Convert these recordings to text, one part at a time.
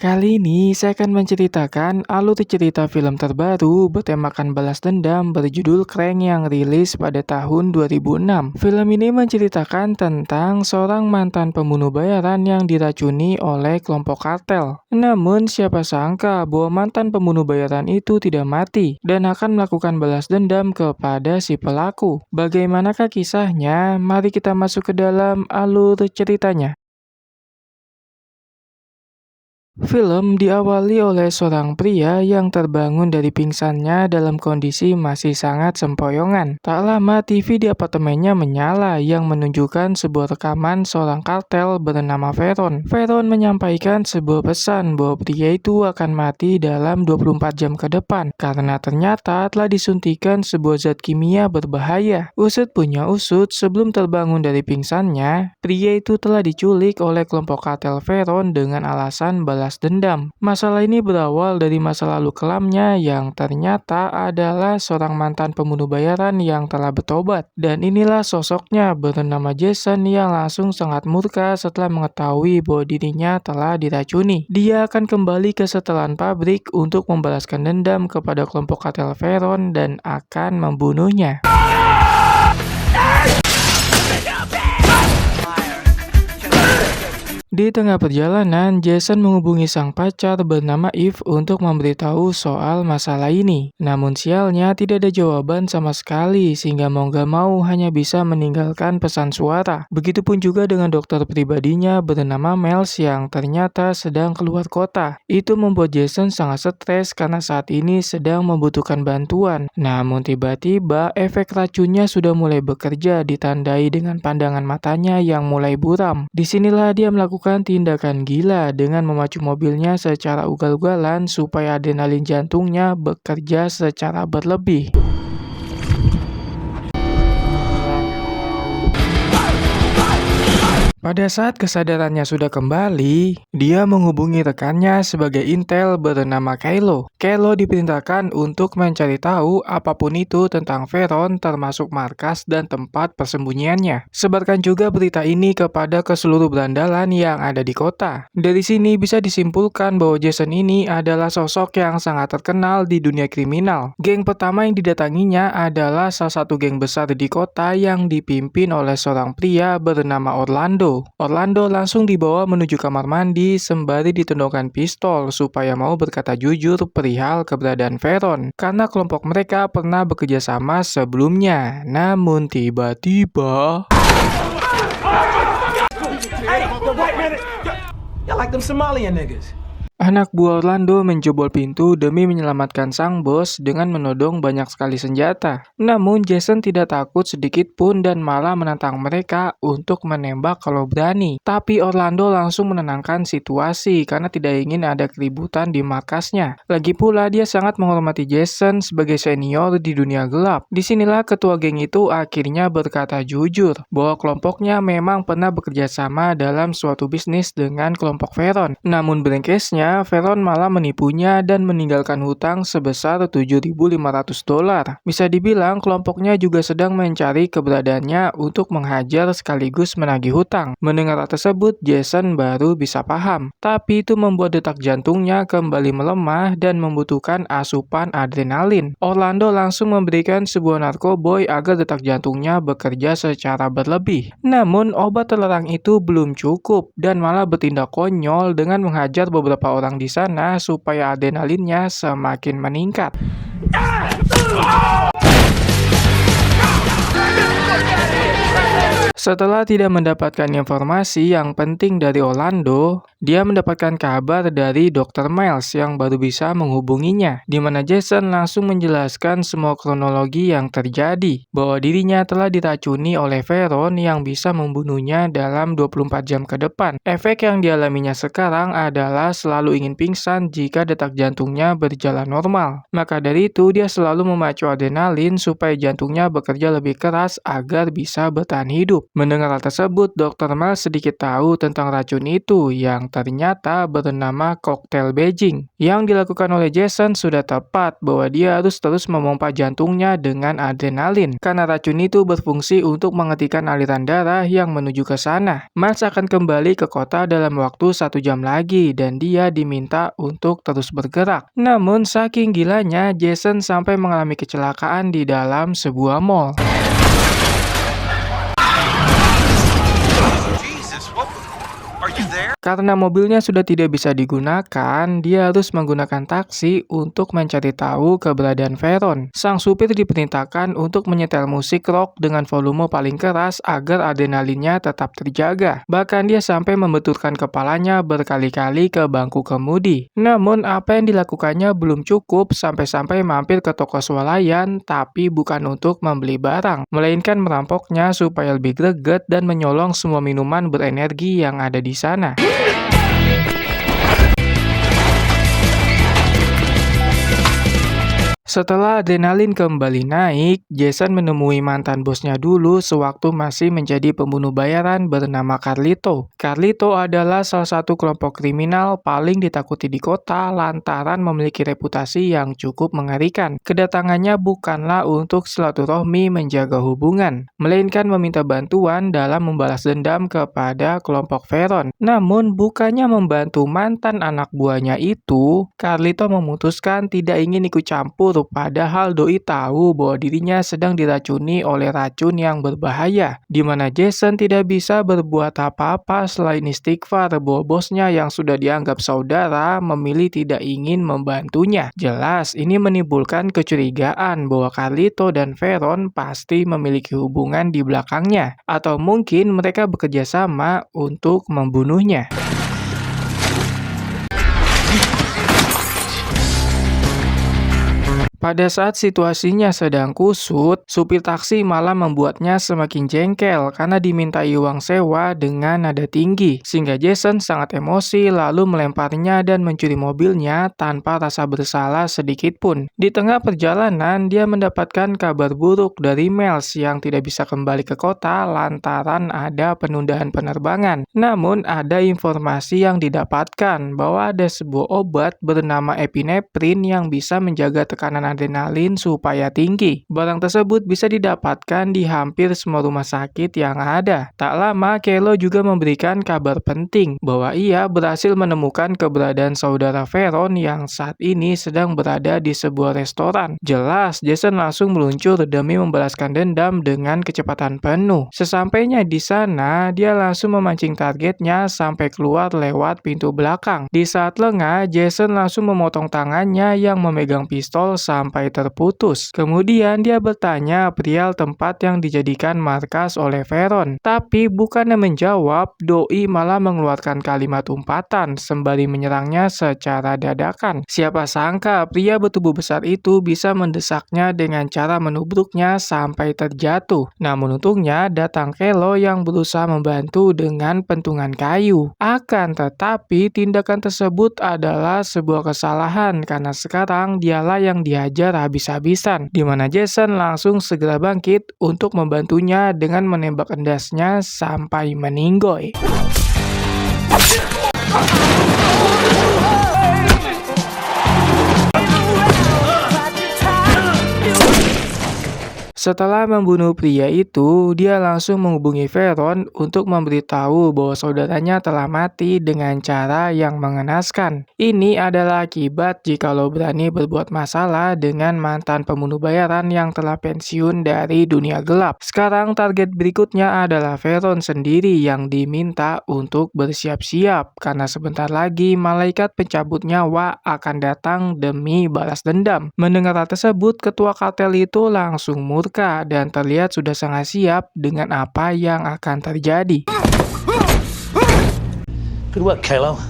Kali ini saya akan menceritakan alur cerita film terbaru bertemakan balas dendam berjudul Crank yang rilis pada tahun 2006. Film ini menceritakan tentang seorang mantan pembunuh bayaran yang diracuni oleh kelompok kartel. Namun siapa sangka bahwa mantan pembunuh bayaran itu tidak mati dan akan melakukan balas dendam kepada si pelaku. Bagaimanakah kisahnya? Mari kita masuk ke dalam alur ceritanya. Film diawali oleh seorang pria yang terbangun dari pingsannya dalam kondisi masih sangat sempoyongan. Tak lama TV di apartemennya menyala yang menunjukkan sebuah rekaman seorang kartel bernama Veron. Veron menyampaikan sebuah pesan bahwa pria itu akan mati dalam 24 jam ke depan karena ternyata telah disuntikan sebuah zat kimia berbahaya. Usut punya usut, sebelum terbangun dari pingsannya, pria itu telah diculik oleh kelompok kartel Veron dengan alasan balas dendam. Masalah ini berawal dari masa lalu kelamnya yang ternyata adalah seorang mantan pembunuh bayaran yang telah bertobat. Dan inilah sosoknya bernama Jason yang langsung sangat murka setelah mengetahui bahwa dirinya telah diracuni. Dia akan kembali ke setelan pabrik untuk membalaskan dendam kepada kelompok kartel Veron dan akan membunuhnya. Di tengah perjalanan, Jason menghubungi sang pacar bernama Eve untuk memberitahu soal masalah ini. Namun sialnya tidak ada jawaban sama sekali sehingga mau gak mau hanya bisa meninggalkan pesan suara. Begitupun juga dengan dokter pribadinya bernama Miles yang ternyata sedang keluar kota. Itu membuat Jason sangat stres karena saat ini sedang membutuhkan bantuan. Namun tiba-tiba efek racunnya sudah mulai bekerja ditandai dengan pandangan matanya yang mulai buram. Disinilah dia melakukan tindakan gila dengan memacu mobilnya secara ugal-ugalan supaya adrenalin jantungnya bekerja secara berlebih. Pada saat kesadarannya sudah kembali, dia menghubungi rekannya sebagai intel bernama Kylo. Kylo diperintahkan untuk mencari tahu apapun itu tentang Veron termasuk markas dan tempat persembunyiannya. Sebarkan juga berita ini kepada seluruh berandalan yang ada di kota. Dari sini bisa disimpulkan bahwa Jason ini adalah sosok yang sangat terkenal di dunia kriminal. Geng pertama yang didatanginya adalah salah satu geng besar di kota yang dipimpin oleh seorang pria bernama Orlando. Orlando langsung dibawa menuju kamar mandi sembari ditundukkan pistol supaya mau berkata jujur perihal keberadaan Veron karena kelompok mereka pernah bekerja sama sebelumnya. Namun tiba-tiba anak buah Orlando menjebol pintu demi menyelamatkan sang bos dengan menodong banyak sekali senjata. Namun Jason tidak takut sedikit pun dan malah menantang mereka untuk menembak kalau berani. Tapi Orlando langsung menenangkan situasi karena tidak ingin ada keributan di markasnya. Lagi pula dia sangat menghormati Jason sebagai senior di dunia gelap. Disinilah ketua geng itu akhirnya berkata jujur bahwa kelompoknya memang pernah bekerja sama dalam suatu bisnis dengan kelompok Veron. Namun brengkesnya Veron malah menipunya dan meninggalkan hutang sebesar $7.500. Bisa dibilang kelompoknya juga sedang mencari keberadaannya untuk menghajar sekaligus menagih hutang. Mendengar hal tersebut, Jason baru bisa paham. Tapi itu membuat detak jantungnya kembali melemah dan membutuhkan asupan adrenalin. Orlando langsung memberikan sebuah narkoboy agar detak jantungnya bekerja secara berlebih. Namun obat terlarang itu belum cukup dan malah bertindak konyol dengan menghajar beberapa orang di sana supaya adrenalinnya semakin meningkat. Setelah tidak mendapatkan informasi yang penting dari Orlando, dia mendapatkan kabar dari Dr. Miles yang baru bisa menghubunginya, di mana Jason langsung menjelaskan semua kronologi yang terjadi, bahwa dirinya telah diracuni oleh Veron yang bisa membunuhnya dalam 24 jam ke depan. Efek yang dialaminya sekarang adalah selalu ingin pingsan jika detak jantungnya berjalan normal. Maka dari itu dia selalu memacu adrenalin supaya jantungnya bekerja lebih keras agar bisa bertahan hidup. Mendengar hal tersebut, Dr. Miles sedikit tahu tentang racun itu yang ternyata bernama koktail Beijing. Yang dilakukan oleh Jason sudah tepat bahwa dia harus terus memompa jantungnya dengan adrenalin karena racun itu berfungsi untuk menghentikan aliran darah yang menuju ke sana. Miles akan kembali ke kota dalam waktu 1 jam lagi dan dia diminta untuk terus bergerak. Namun saking gilanya, Jason sampai mengalami kecelakaan di dalam sebuah mall. Karena mobilnya sudah tidak bisa digunakan, dia harus menggunakan taksi untuk mencari tahu keberadaan Veron. Sang supir diperintahkan untuk menyetel musik rock dengan volume paling keras agar adrenalinnya tetap terjaga. Bahkan dia sampai membenturkan kepalanya berkali-kali ke bangku kemudi. Namun apa yang dilakukannya belum cukup sampai-sampai mampir ke toko swalayan, tapi bukan untuk membeli barang, melainkan merampoknya supaya lebih greget dan menyolong semua minuman berenergi yang ada di sana. Setelah adrenalin kembali naik, Jason menemui mantan bosnya dulu sewaktu masih menjadi pembunuh bayaran bernama Carlito. Carlito adalah salah satu kelompok kriminal paling ditakuti di kota lantaran memiliki reputasi yang cukup mengerikan. Kedatangannya bukanlah untuk silaturahmi menjaga hubungan, melainkan meminta bantuan dalam membalas dendam kepada kelompok Veron. Namun bukannya membantu mantan anak buahnya itu, Carlito memutuskan tidak ingin ikut campur. Padahal doi tahu bahwa dirinya sedang diracuni oleh racun yang berbahaya, di mana Jason tidak bisa berbuat apa-apa selain istighfar bahwa bosnya yang sudah dianggap saudara memilih tidak ingin membantunya. Jelas ini menimbulkan kecurigaan bahwa Carlito dan Veron pasti memiliki hubungan di belakangnya, atau mungkin mereka bekerja sama untuk membunuhnya. Pada saat situasinya sedang kusut, supir taksi malah membuatnya semakin jengkel karena dimintai uang sewa dengan nada tinggi, sehingga Jason sangat emosi lalu melemparnya dan mencuri mobilnya tanpa rasa bersalah sedikit pun. Di tengah perjalanan, dia mendapatkan kabar buruk dari Miles yang tidak bisa kembali ke kota lantaran ada penundaan penerbangan. Namun ada informasi yang didapatkan bahwa ada sebuah obat bernama epinephrine yang bisa menjaga tekanan adrenalin supaya tinggi. Barang tersebut bisa didapatkan di hampir semua rumah sakit yang ada. Tak lama, Kelo juga memberikan kabar penting bahwa ia berhasil menemukan keberadaan saudara Veron yang saat ini sedang berada di sebuah restoran. Jelas, Jason langsung meluncur demi membalaskan dendam dengan kecepatan penuh. Sesampainya di sana, dia langsung memancing targetnya sampai keluar lewat pintu belakang. Di saat lengah, Jason langsung memotong tangannya yang memegang pistol sampai terputus. Kemudian dia bertanya perihal tempat yang dijadikan markas oleh Veron. Tapi bukannya menjawab, doi malah mengeluarkan kalimat umpatan sembari menyerangnya secara dadakan. Siapa sangka pria bertubuh besar itu bisa mendesaknya dengan cara menubruknya sampai terjatuh. Namun untungnya datang Kelo yang berusaha membantu dengan pentungan kayu. Akan tetapi tindakan tersebut adalah sebuah kesalahan karena sekarang dialah yang dihajar habis-habisan, di mana Jason langsung segera bangkit untuk membantunya dengan menembak endasnya sampai meninggoy. Setelah membunuh pria itu, dia langsung menghubungi Veron untuk memberitahu bahwa saudaranya telah mati dengan cara yang mengenaskan. Ini adalah akibat jikalau berani berbuat masalah dengan mantan pembunuh bayaran yang telah pensiun dari dunia gelap. Sekarang target berikutnya adalah Veron sendiri yang diminta untuk bersiap-siap, karena sebentar lagi malaikat pencabut nyawa akan datang demi balas dendam. Mendengar hal tersebut, ketua kartel itu langsung murka dan terlihat sudah sangat siap dengan apa yang akan terjadi. Good work, Kalo.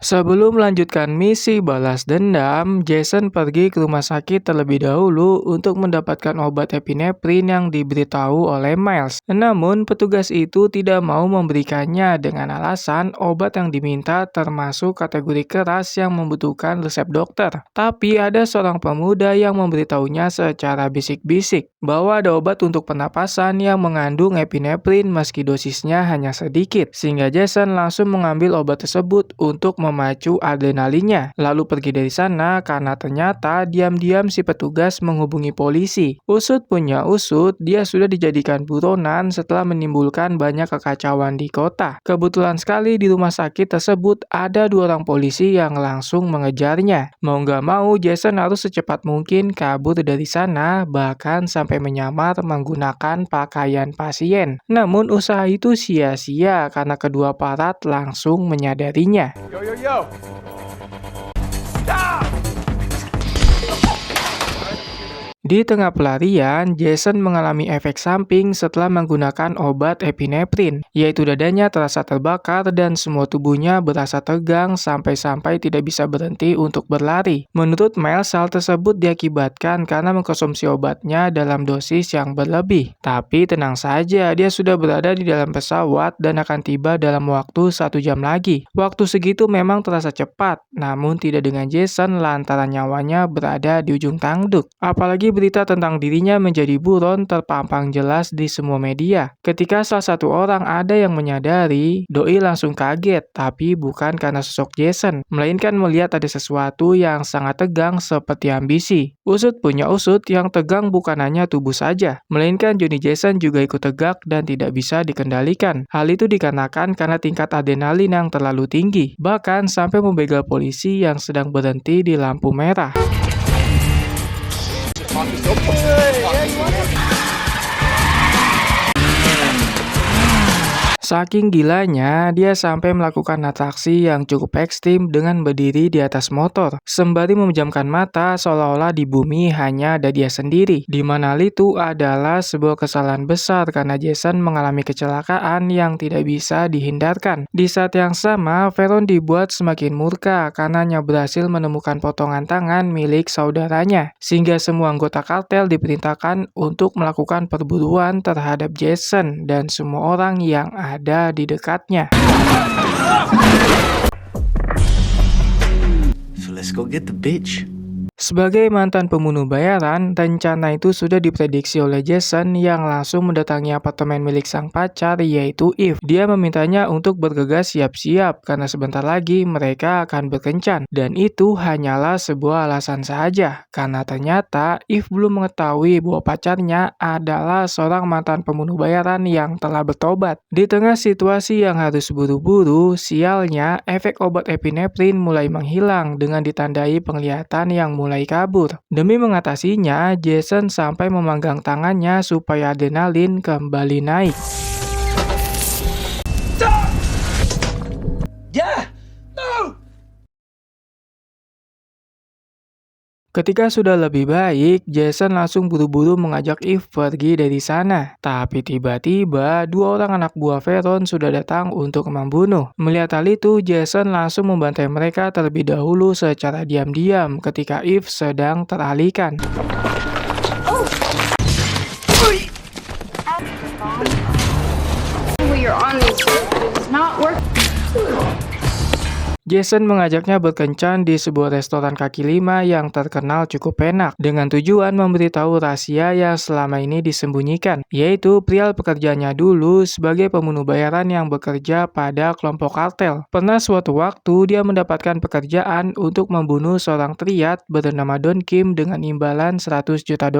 Sebelum melanjutkan misi balas dendam, Jason pergi ke rumah sakit terlebih dahulu untuk mendapatkan obat epinefrin yang diberitahu oleh Miles. Namun, petugas itu tidak mau memberikannya dengan alasan obat yang diminta termasuk kategori keras yang membutuhkan resep dokter. Tapi ada seorang pemuda yang memberitahunya secara bisik-bisik bahwa ada obat untuk pernapasan yang mengandung epinefrin meski dosisnya hanya sedikit, sehingga Jason langsung mengambil obat tersebut untuk memacu adrenalinnya, lalu pergi dari sana karena ternyata diam-diam si petugas menghubungi polisi. Usut punya usut, dia sudah dijadikan buronan setelah menimbulkan banyak kekacauan di kota. Kebetulan sekali di rumah sakit tersebut ada 2 orang polisi yang langsung mengejarnya. Mau nggak mau, Jason harus secepat mungkin kabur dari sana, bahkan sampai menyamar menggunakan pakaian pasien. Namun usaha itu sia-sia karena kedua aparat langsung menyadarinya. Yo. Stop! Di tengah pelarian, Jason mengalami efek samping setelah menggunakan obat epinefrin, yaitu dadanya terasa terbakar dan semua tubuhnya berasa tegang sampai-sampai tidak bisa berhenti untuk berlari. Menurut Miles, hal tersebut diakibatkan karena mengkonsumsi obatnya dalam dosis yang berlebih. Tapi tenang saja, dia sudah berada di dalam pesawat dan akan tiba dalam waktu 1 jam lagi. Waktu segitu memang terasa cepat, namun tidak dengan Jason lantaran nyawanya berada di ujung tanduk. Apalagi berita tentang dirinya menjadi buron terpampang jelas di semua media. Ketika salah satu orang ada yang menyadari, Doi langsung kaget, tapi bukan karena sosok Jason, melainkan melihat ada sesuatu yang sangat tegang seperti ambisi. Usut punya usut, yang tegang bukan hanya tubuh saja, melainkan Johnny Jason juga ikut tegak dan tidak bisa dikendalikan. Hal itu dikarenakan karena tingkat adrenalin yang terlalu tinggi, bahkan sampai membegal polisi yang sedang berhenti di lampu merah. Saking gilanya, dia sampai melakukan atraksi yang cukup ekstrim dengan berdiri di atas motor, sembari memejamkan mata seolah-olah di bumi hanya ada dia sendiri. Di mana hal itu adalah sebuah kesalahan besar karena Jason mengalami kecelakaan yang tidak bisa dihindarkan. Di saat yang sama, Veron dibuat semakin murka karena hanya berhasil menemukan potongan tangan milik saudaranya, sehingga semua anggota kartel diperintahkan untuk melakukan perburuan terhadap Jason dan semua orang yang ada di dekatnya. So let's go get the bitch. Sebagai mantan pembunuh bayaran, rencana itu sudah diprediksi oleh Jason yang langsung mendatangi apartemen milik sang pacar yaitu Eve. Dia memintanya untuk bergegas siap-siap karena sebentar lagi mereka akan berkencan. Dan itu hanyalah sebuah alasan saja, karena ternyata Eve belum mengetahui bahwa pacarnya adalah seorang mantan pembunuh bayaran yang telah bertobat. Di tengah situasi yang harus buru-buru, sialnya efek obat epinefrin mulai menghilang dengan ditandai penglihatan yang mulai kabur. Demi mengatasinya, Jason sampai memanggang tangannya supaya adrenalin kembali naik. Yeah! No! Ketika sudah lebih baik, Jason langsung buru-buru mengajak Eve pergi dari sana. Tapi tiba-tiba, 2 orang anak buah Veron sudah datang untuk membunuh. Melihat hal itu, Jason langsung membantai mereka terlebih dahulu secara diam-diam ketika Eve sedang teralihkan. Jason mengajaknya berkencan di sebuah restoran kaki lima yang terkenal cukup enak, dengan tujuan memberitahu rahasia yang selama ini disembunyikan, yaitu perihal pekerjaannya dulu sebagai pembunuh bayaran yang bekerja pada kelompok kartel. Pernah suatu waktu dia mendapatkan pekerjaan untuk membunuh seorang triad bernama Don Kim dengan imbalan $100 juta.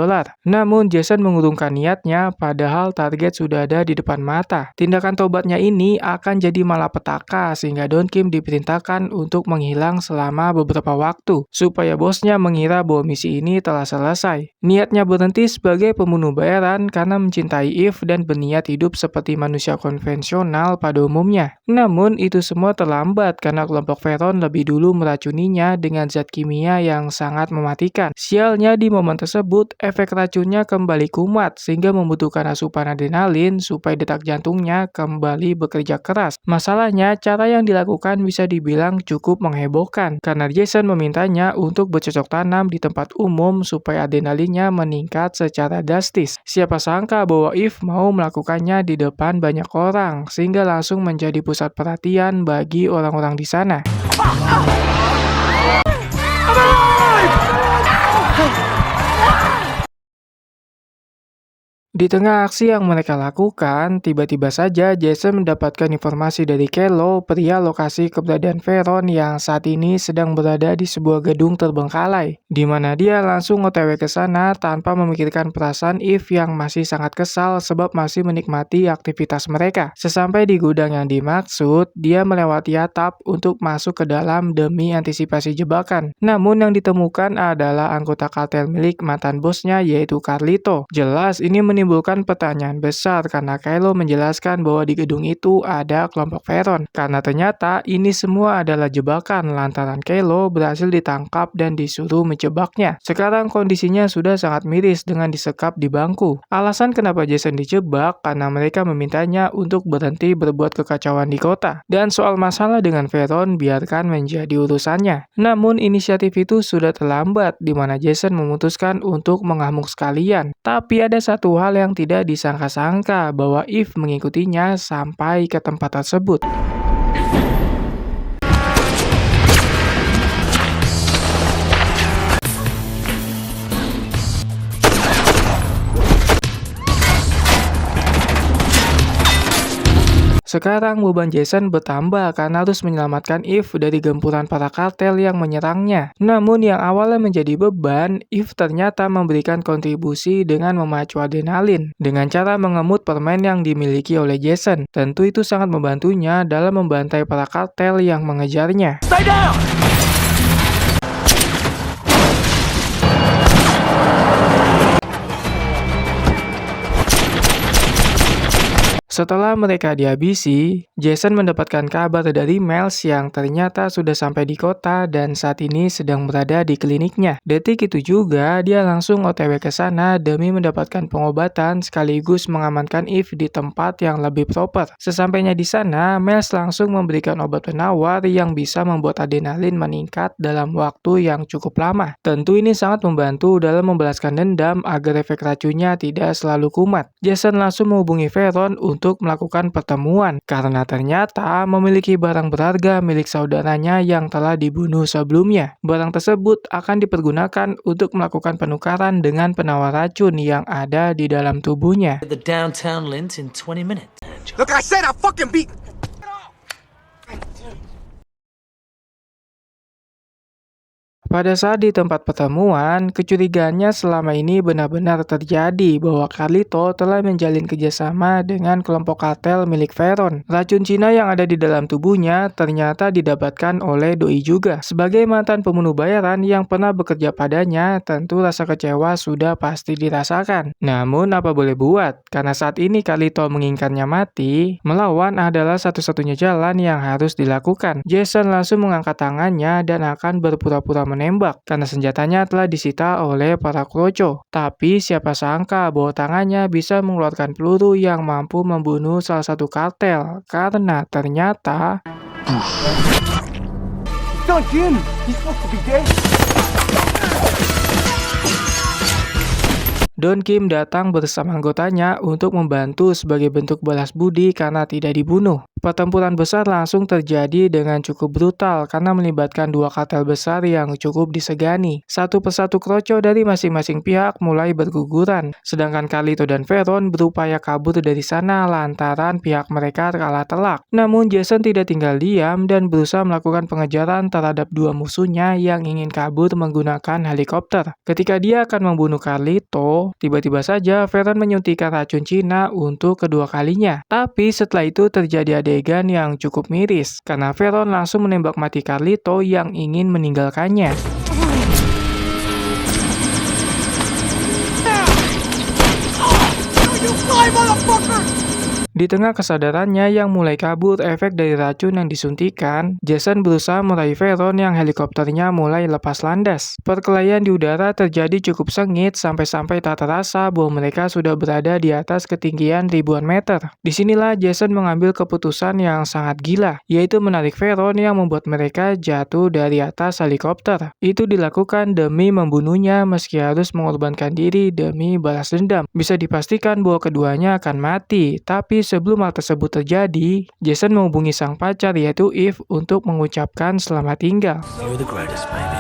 Namun Jason mengurungkan niatnya padahal target sudah ada di depan mata. Tindakan tobatnya ini akan jadi malapetaka sehingga Don Kim diperintahkan untuk menghilang selama beberapa waktu, supaya bosnya mengira bahwa misi ini telah selesai. Niatnya berhenti sebagai pembunuh bayaran karena mencintai Eve dan berniat hidup seperti manusia konvensional pada umumnya. Namun itu semua terlambat karena kelompok Veron lebih dulu meracuninya dengan zat kimia yang sangat mematikan. Sialnya di momen tersebut, efek racunnya kembali kumat sehingga membutuhkan asupan adrenalin supaya detak jantungnya kembali bekerja keras. Masalahnya, cara yang dilakukan bisa dibilang yang cukup menghebohkan karena Jason memintanya untuk bercocok tanam di tempat umum supaya adrenalinnya meningkat secara drastis. Siapa sangka bahwa Eve mau melakukannya di depan banyak orang sehingga langsung menjadi pusat perhatian bagi orang-orang di sana. Di tengah aksi yang mereka lakukan, tiba-tiba saja Jason mendapatkan informasi dari Kelo, pria lokasi keberadaan Veron yang saat ini sedang berada di sebuah gedung terbengkalai, di mana dia langsung OTW ke sana tanpa memikirkan perasaan Eve yang masih sangat kesal sebab masih menikmati aktivitas mereka. Sesampai di gudang yang dimaksud, dia melewati atap untuk masuk ke dalam demi antisipasi jebakan. Namun yang ditemukan adalah anggota kartel milik mantan bosnya yaitu Carlito. Jelas ini menimbulkan pertanyaan besar karena Kylo menjelaskan bahwa di gedung itu ada kelompok Veron. Karena ternyata ini semua adalah jebakan lantaran Kylo berhasil ditangkap dan disuruh menjebaknya. Sekarang kondisinya sudah sangat miris dengan disekap di bangku. Alasan kenapa Jason dijebak karena mereka memintanya untuk berhenti berbuat kekacauan di kota. Dan soal masalah dengan Veron biarkan menjadi urusannya. Namun inisiatif itu sudah terlambat di mana Jason memutuskan untuk mengamuk sekalian. Tapi ada satu hal yang tidak disangka-sangka bahwa Eve mengikutinya sampai ke tempat tersebut. Sekarang beban Jason bertambah karena harus menyelamatkan Eve dari gempuran para kartel yang menyerangnya. Namun yang awalnya menjadi beban, Eve ternyata memberikan kontribusi dengan memacu adrenalin dengan cara mengemut permen yang dimiliki oleh Jason. Tentu itu sangat membantunya dalam membantai para kartel yang mengejarnya. Stay down! Setelah mereka dihabisi, Jason mendapatkan kabar dari Miles yang ternyata sudah sampai di kota dan saat ini sedang berada di kliniknya. Detik itu juga, dia langsung OTW ke sana demi mendapatkan pengobatan sekaligus mengamankan Eve di tempat yang lebih proper. Sesampainya di sana, Miles langsung memberikan obat penawar yang bisa membuat adrenalin meningkat dalam waktu yang cukup lama. Tentu ini sangat membantu dalam membalaskan dendam agar efek racunnya tidak selalu kumat. Jason langsung menghubungi Veron untuk melakukan pertemuan karena ternyata memiliki barang berharga milik saudaranya yang telah dibunuh sebelumnya. Barang tersebut akan dipergunakan untuk melakukan penukaran dengan penawar racun yang ada di dalam tubuhnya. The downtown lint in 20 minutes. Look, I said I fucking beat. Pada saat di tempat pertemuan, kecurigaannya selama ini benar-benar terjadi bahwa Carlito telah menjalin kerjasama dengan kelompok kartel milik Veron. Racun Cina yang ada di dalam tubuhnya ternyata didapatkan oleh Doi juga. Sebagai mantan pembunuh bayaran yang pernah bekerja padanya, tentu rasa kecewa sudah pasti dirasakan. Namun apa boleh buat, karena saat ini Carlito menginginkannya mati, melawan adalah satu-satunya jalan yang harus dilakukan. Jason langsung mengangkat tangannya dan akan berpura-pura menembak karena senjatanya telah disita oleh para kroco. Tapi siapa sangka bahwa tangannya bisa mengeluarkan peluru yang mampu membunuh salah satu kartel karena ternyata Done, Jim. He's supposed to be dead. Don Kim datang bersama anggotanya untuk membantu sebagai bentuk balas budi karena tidak dibunuh. Pertempuran besar langsung terjadi dengan cukup brutal karena melibatkan dua kartel besar yang cukup disegani. Satu persatu kroco dari masing-masing pihak mulai berguguran, sedangkan Carlito dan Veron berupaya kabur dari sana lantaran pihak mereka kalah telak. Namun Jason tidak tinggal diam dan berusaha melakukan pengejaran terhadap dua musuhnya yang ingin kabur menggunakan helikopter. Ketika dia akan membunuh Carlito, tiba-tiba saja Veron menyuntikkan racun Cina untuk kedua kalinya. Tapi setelah itu terjadi adegan yang cukup miris karena Veron langsung menembak mati Carlito yang ingin meninggalkannya. Di tengah kesadarannya yang mulai kabur efek dari racun yang disuntikan, Jason berusaha meraih Veron yang helikopternya mulai lepas landas. Perkelahian di udara terjadi cukup sengit sampai-sampai tak terasa bahwa mereka sudah berada di atas ketinggian ribuan meter. Disinilah Jason mengambil keputusan yang sangat gila, yaitu menarik Veron yang membuat mereka jatuh dari atas helikopter. Itu dilakukan demi membunuhnya meski harus mengorbankan diri demi balas dendam. Bisa dipastikan bahwa keduanya akan mati, tapi sebelum hal tersebut terjadi, Jason menghubungi sang pacar yaitu Eve untuk mengucapkan selamat tinggal. You're the greatest, baby.